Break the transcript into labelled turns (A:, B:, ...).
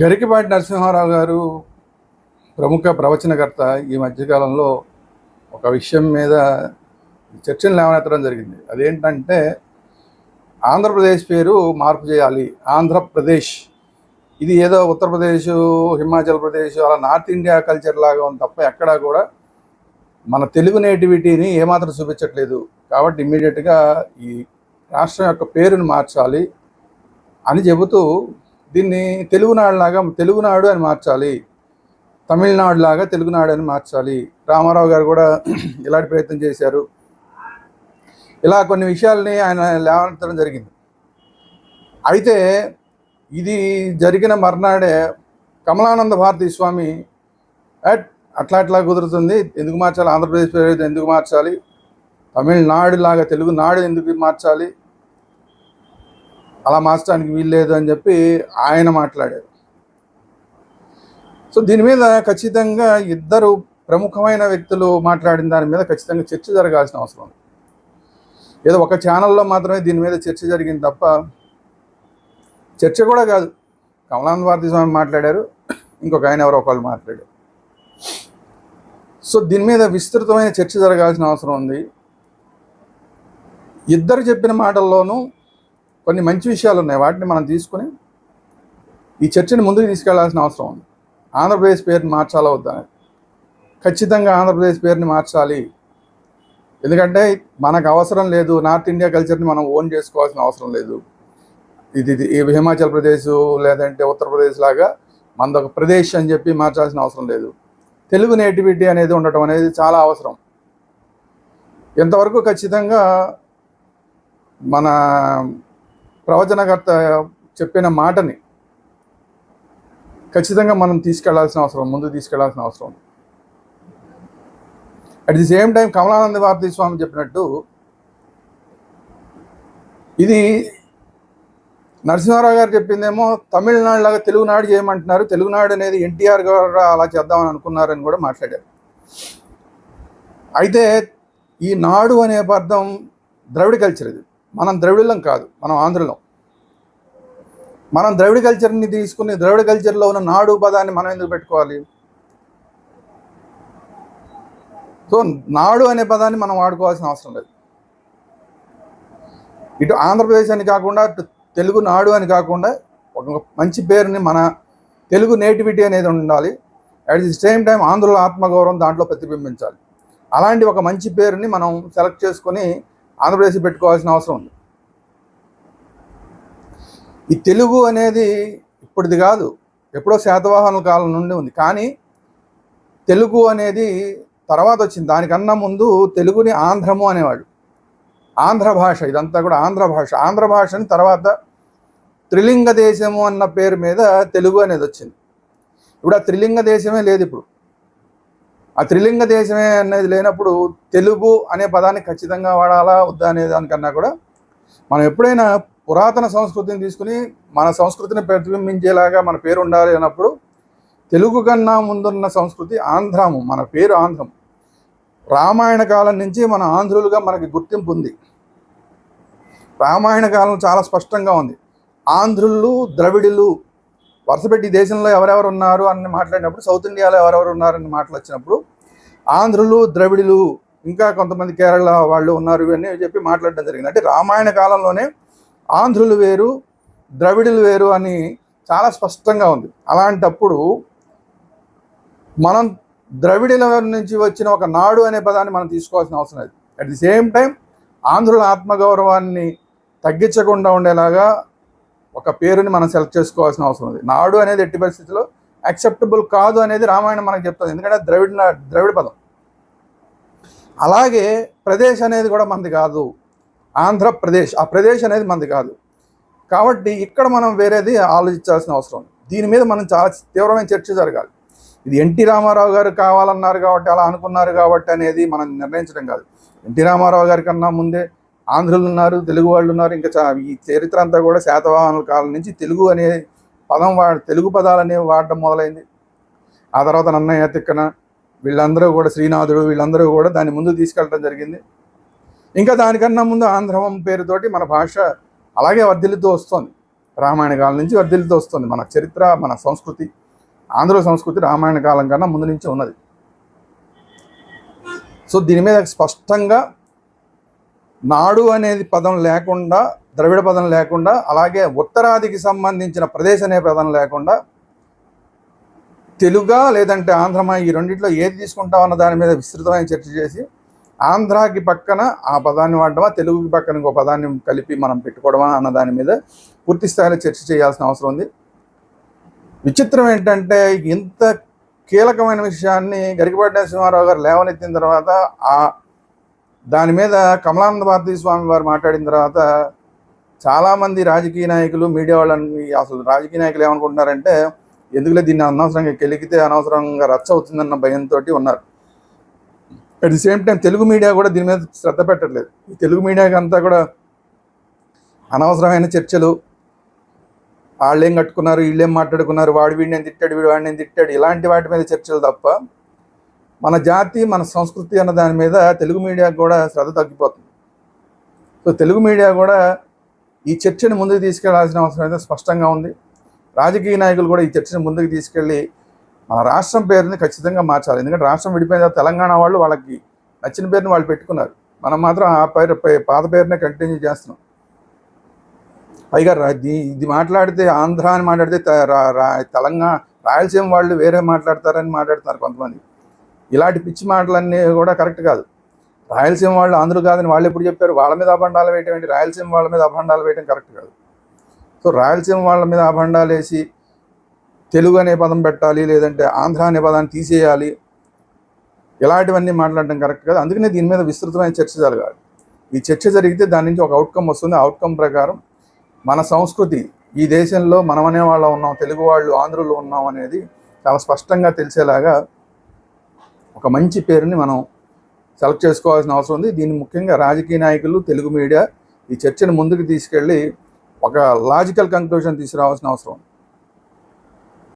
A: గరికపాటి నరసింహారావు గారు ప్రముఖ ప్రవచనకర్త. ఈ మధ్యకాలంలో ఒక విషయం మీద చర్చలు లేవనెత్తడం జరిగింది. అదేంటంటే ఆంధ్రప్రదేశ్ పేరు మార్పు చేయాలి. ఆంధ్రప్రదేశ్ ఇది ఏదో ఉత్తరప్రదేశ్, హిమాచల్ ప్రదేశ్ అలా నార్త్ ఇండియా కల్చర్ లాగా ఉంది తప్ప ఎక్కడా కూడా మన తెలుగు నేటివిటీని ఏమాత్రం చూపించట్లేదు. కాబట్టి ఇమ్మీడియట్గా ఈ రాష్ట్రం యొక్క పేరును మార్చాలి అని చెబుతూ దీన్ని తెలుగునాడులాగా తెలుగునాడు అని మార్చాలి, తమిళనాడు లాగా తెలుగునాడు అని మార్చాలి. రామారావు గారు కూడా ఇలాంటి ప్రయత్నం చేశారు. ఇలా కొన్ని విషయాల్ని ఆయన లేవనెత్తడం జరిగింది. అయితే ఇది జరిగిన మర్నాడే కమలానంద భారతీ స్వామి అట్లా కుదురుతుంది, ఎందుకు మార్చాలి, ఆంధ్రప్రదేశ్ పేరు ఎందుకు మార్చాలి, తమిళనాడు లాగా తెలుగునాడు ఎందుకు మార్చాలి, అలా మార్చడానికి వీల్లేదు అని చెప్పి ఆయన మాట్లాడారు. సో దీని మీద ఖచ్చితంగా ఇద్దరు ప్రముఖమైన వ్యక్తులు మాట్లాడిన దాని మీద ఖచ్చితంగా చర్చ జరగాల్సిన అవసరం ఉంది. ఏదో ఒక ఛానల్లో మాత్రమే దీని మీద చర్చ జరిగింది తప్ప, చర్చ కూడా కాదు, కమలానంద భారతీ స్వామి మాట్లాడారు, ఇంకొక ఆయన ఎవరో ఒకళ్ళు మాట్లాడారు. సో దీని మీద విస్తృతమైన చర్చ జరగాల్సిన అవసరం ఉంది. ఇద్దరు చెప్పిన మాటల్లోనూ కొన్ని మంచి విషయాలు ఉన్నాయి. వాటిని మనం తీసుకుని ఈ చర్చని ముందుకు తీసుకెళ్లాల్సిన అవసరం ఉంది. ఆంధ్రప్రదేశ్ పేరుని మార్చాలా వద్దా? ఖచ్చితంగా ఆంధ్రప్రదేశ్ పేరుని మార్చాలి. ఎందుకంటే మనకు అవసరం లేదు, నార్త్ ఇండియా కల్చర్ని మనం ఓన్ చేసుకోవాల్సిన అవసరం లేదు. ఇది హిమాచల్ ప్రదేశ్ లేదంటే ఉత్తరప్రదేశ్ లాగా మనదొక ప్రదేశ్ అని చెప్పి మార్చాల్సిన అవసరం లేదు. తెలుగు నేటివిటీ అనేది ఉండటం అనేది చాలా అవసరం. ఎంతవరకు ఖచ్చితంగా మన ప్రవచనకర్త చెప్పిన మాటని ఖచ్చితంగా మనం ముందుకు తీసుకెళ్లాల్సిన అవసరం. At the same time Kamalananda Bharati Swami చెప్పినట్టు ఇది నరసింహారావు గారు చెప్పిందేమో తమిళనాడు లాగా తెలుగునాడు చేయమంటున్నారు, తెలుగునాడు అనేది ఎన్టీఆర్ గారు అలా చేద్దామని అనుకున్నారని కూడా మాట్లాడారు. అయితే ఈ నాడు అనే పదం ద్రవిడ కల్చర్. ఇది మనం ద్రవిడులం కాదు, మనం ఆంధ్రులం. మనం ద్రవిడ కల్చర్ని తీసుకుని ద్రవిడ కల్చర్లో ఉన్న నాడు పదాన్ని మనం ఎందుకు పెట్టుకోవాలి? సో నాడు అనే పదాన్ని మనం వాడుకోవాల్సిన అవసరం లేదు. ఇటు ఆంధ్రప్రదేశ్ అని కాకుండా, అటు తెలుగు నాడు అని కాకుండా ఒక మంచి పేరుని, మన తెలుగు నేటివిటీ అనేది ఉండాలి. అట్ ది సేమ్ టైం ఆంధ్రుల ఆత్మగౌరవం దాంట్లో ప్రతిబింబించాలి. అలాంటి ఒక మంచి పేరుని మనం సెలెక్ట్ చేసుకొని ఆంధ్రప్రదేశ్ పెట్టుకోవాల్సిన అవసరం ఉంది. ఈ తెలుగు అనేది ఇప్పటిది కాదు, ఎప్పుడో శాతవాహనుల కాలం నుండి ఉంది. కానీ తెలుగు అనేది తర్వాత వచ్చింది. దానికన్నా ముందు తెలుగుని ఆంధ్రము అనేవాడు. ఆంధ్ర భాష, ఇదంతా కూడా ఆంధ్ర భాష. ఆంధ్ర భాషని తర్వాత త్రిలింగ దేశము అన్న పేరు మీద తెలుగు అనేది వచ్చింది. ఇప్పుడు ఆ త్రిలింగ దేశమే లేదు. ఇప్పుడు ఆ త్రిలింగ దేశమే అనేది లేనప్పుడు తెలుగు అనే పదాన్ని ఖచ్చితంగా వాడాలా వద్దా అనే దానికన్నా కూడా మనం ఎప్పుడైనా పురాతన సంస్కృతిని తీసుకుని మన సంస్కృతిని ప్రతిబింబించేలాగా మన పేరు ఉండాలి అన్నప్పుడు తెలుగు కన్నా ముందున్న సంస్కృతి ఆంధ్రము. మన పేరు ఆంధ్రం. రామాయణ కాలం నుంచి మన ఆంధ్రులుగా మనకి గుర్తింపు ఉంది. రామాయణ కాలం చాలా స్పష్టంగా ఉంది. ఆంధ్రులు, ద్రవిడులు వరుసపెట్టి దేశంలో ఎవరెవరు ఉన్నారు అని మాట్లాడినప్పుడు, సౌత్ ఇండియాలో ఎవరెవరు ఉన్నారని మాటలు వచ్చినప్పుడు ఆంధ్రులు, ద్రవిడులు, ఇంకా కొంతమంది కేరళ వాళ్ళు ఉన్నారు ఇవన్నీ చెప్పి మాట్లాడడం జరిగింది. అంటే రామాయణ కాలంలోనే ఆంధ్రులు వేరు, ద్రవిడులు వేరు అని చాలా స్పష్టంగా ఉంది. అలాంటప్పుడు మనం ద్రవిడుల నుంచి వచ్చిన ఒక నాడు అనే పదాన్ని మనం తీసుకోవాల్సిన అవసరం లేదు. అట్ ది సేమ్ టైం ఆంధ్రుల ఆత్మగౌరవాన్ని తగ్గించకుండా ఉండేలాగా ఒక పేరుని మనం సెలెక్ట్ చేసుకోవాల్సిన అవసరం ఉంది. నాడు అనేది ఎట్టి పరిస్థితిలో యాక్సెప్టబుల్ కాదు అనేది రామాయణం మనకు చెప్తుంది. ఎందుకంటే ద్రవిడ పదం. అలాగే ప్రదేశ్ అనేది కూడా మనది కాదు, ఆంధ్రప్రదేశ్. ఆ ప్రదేశ్ అనేది మనది కాదు. కాబట్టి ఇక్కడ మనం వేరేది ఆలోచించాల్సిన అవసరం ఉంది. దీని మీద మనం చాలా తీవ్రమైన చర్చ జరగాలి. ఇది ఎన్టీ రామారావు గారు కావాలన్నారు కాబట్టి, అలా అనుకున్నారు కాబట్టి అనేది మనం నిర్ణయించడం కాదు. ఎన్టీ రామారావు గారి కన్నా ముందే ఆంధ్రులు ఉన్నారు, తెలుగు వాళ్ళు ఉన్నారు. ఇంకా ఈ చరిత్ర అంతా కూడా శాతవాహనుల కాలం నుంచి తెలుగు అనే పదం తెలుగు పదాలు అనేవి వాడడం మొదలైంది. ఆ తర్వాత నన్నయ్య, తిక్కన వీళ్ళందరూ కూడా, శ్రీనాథుడు, వీళ్ళందరూ కూడా దాన్ని ముందుకు తీసుకెళ్ళడం జరిగింది. ఇంకా దానికన్నా ముందు ఆంధ్రం పేరుతోటి మన భాష అలాగే వర్ధిల్లుతూ వస్తుంది. రామాయణ కాలం నుంచి వర్ధిల్లుతూ వస్తుంది. మన చరిత్ర, మన సంస్కృతి, ఆంధ్ర సంస్కృతి రామాయణ కాలం కన్నా ముందు నుంచి ఉన్నది. సో దీని మీద స్పష్టంగా నాడు అనేది పదం లేకుండా, ద్రవిడ పదం లేకుండా, అలాగే ఉత్తరాదికి సంబంధించిన ప్రదేశ్ అనే పదం లేకుండా తెలుగా లేదంటే ఆంధ్రమా ఈ రెండిట్లో ఏది తీసుకుంటాం అన్న దాని మీద విస్తృతమైన చర్చ చేసి ఆంధ్రాకి పక్కన ఆ పదాన్ని వాడడమా, తెలుగుకి పక్కన ఇంకో పదాన్ని కలిపి మనం పెట్టుకోవడమా అన్న దాని మీద పూర్తి స్థాయిలో చర్చ చేయాల్సిన అవసరం ఉంది. విచిత్రం ఏంటంటే ఇంత కీలకమైన విషయాన్ని గరికపాటి నరసింహారావు గారు లేవనెత్తిన తర్వాత దాని మీద కమలానంద భారతీ స్వామి వారు మాట్లాడిన తర్వాత చాలామంది రాజకీయ నాయకులు, మీడియా వాళ్ళని, అసలు రాజకీయ నాయకులు ఏమనుకుంటున్నారంటే ఎందుకులే దీన్ని అనవసరంగా కెలికితే అనవసరంగా రచ్చ అవుతుందన్న భయంతో ఉన్నారు. At the same time Telugu media కూడా దీని మీద శ్రద్ధ పెట్టట్లేదు. ఈ తెలుగు మీడియాకి అంతా కూడా అనవసరమైన చర్చలు, వాళ్ళేం కట్టుకున్నారు, వీళ్ళేం మాట్లాడుకున్నారు, వాడు వీడిని తిట్టాడు, వీడు వాడిని తిట్టాడు, ఇలాంటి వాటి మీద చర్చలు తప్ప మన జాతి, మన సంస్కృతి అన్న దాని మీద తెలుగు మీడియాకు కూడా శ్రద్ధ తగ్గిపోతుంది. సో తెలుగు మీడియా కూడా ఈ చర్చని ముందుకు తీసుకెళ్లాల్సిన అవసరం అయితే స్పష్టంగా ఉంది. రాజకీయ నాయకులు కూడా ఈ చర్చని ముందుకు తీసుకెళ్ళి మన రాష్ట్రం పేరుని ఖచ్చితంగా మార్చాలి. ఎందుకంటే రాష్ట్రం విడిపోయిన తర్వాత తెలంగాణ వాళ్ళు వాళ్ళకి నచ్చిన పేరుని వాళ్ళు పెట్టుకున్నారు. మనం మాత్రం ఆ పాత పేరునే కంటిన్యూ చేస్తున్నాం. పైగా ఇది మాట్లాడితే, ఆంధ్ర అని మాట్లాడితే తెలంగాణ, రాయలసీమ వాళ్ళు వేరే మాట్లాడతారని మాట్లాడుతున్నారు కొంతమంది. ఇలాంటి పిచ్చి మాటలన్నీ కూడా కరెక్ట్ కాదు. రాయలసీమ వాళ్ళు ఆంధ్రులు కాదని వాళ్ళు ఎప్పుడు చెప్పారు? వాళ్ళ మీద అభండాలు వేయటం ఏంటి? రాయలసీమ వాళ్ళ మీద అభండాలు వేయటం కరెక్ట్ కాదు. సో రాయలసీమ వాళ్ళ మీద అభండాలు వేసి తెలుగు అనే పదం పెట్టాలి, లేదంటే ఆంధ్ర అనే పదాన్ని తీసేయాలి, ఇలాంటివన్నీ మాట్లాడటం కరెక్ట్ కాదు. అందుకనే దీని మీద విస్తృతమైన చర్చ జరగాలి. ఈ చర్చ జరిగితే దాని నుంచి ఒక అవుట్కమ్ వస్తుంది. అవుట్కమ్ ప్రకారం మన సంస్కృతి, ఈ దేశంలో మనం అనేవాళ్ళం ఉన్నాం, తెలుగు వాళ్ళు, ఆంధ్రులు ఉన్నాం అనేది చాలా స్పష్టంగా తెలిసేలాగా ఒక మంచి పేరుని మనం సెలెక్ట్ చేసుకోవాల్సిన అవసరం ఉంది. దీన్ని ముఖ్యంగా రాజకీయ నాయకులు, తెలుగు మీడియా ఈ చర్చను ముందుకు తీసుకెళ్ళి ఒక లాజికల్ కంక్లూజన్ తీసుకురావాల్సిన అవసరం ఉంది.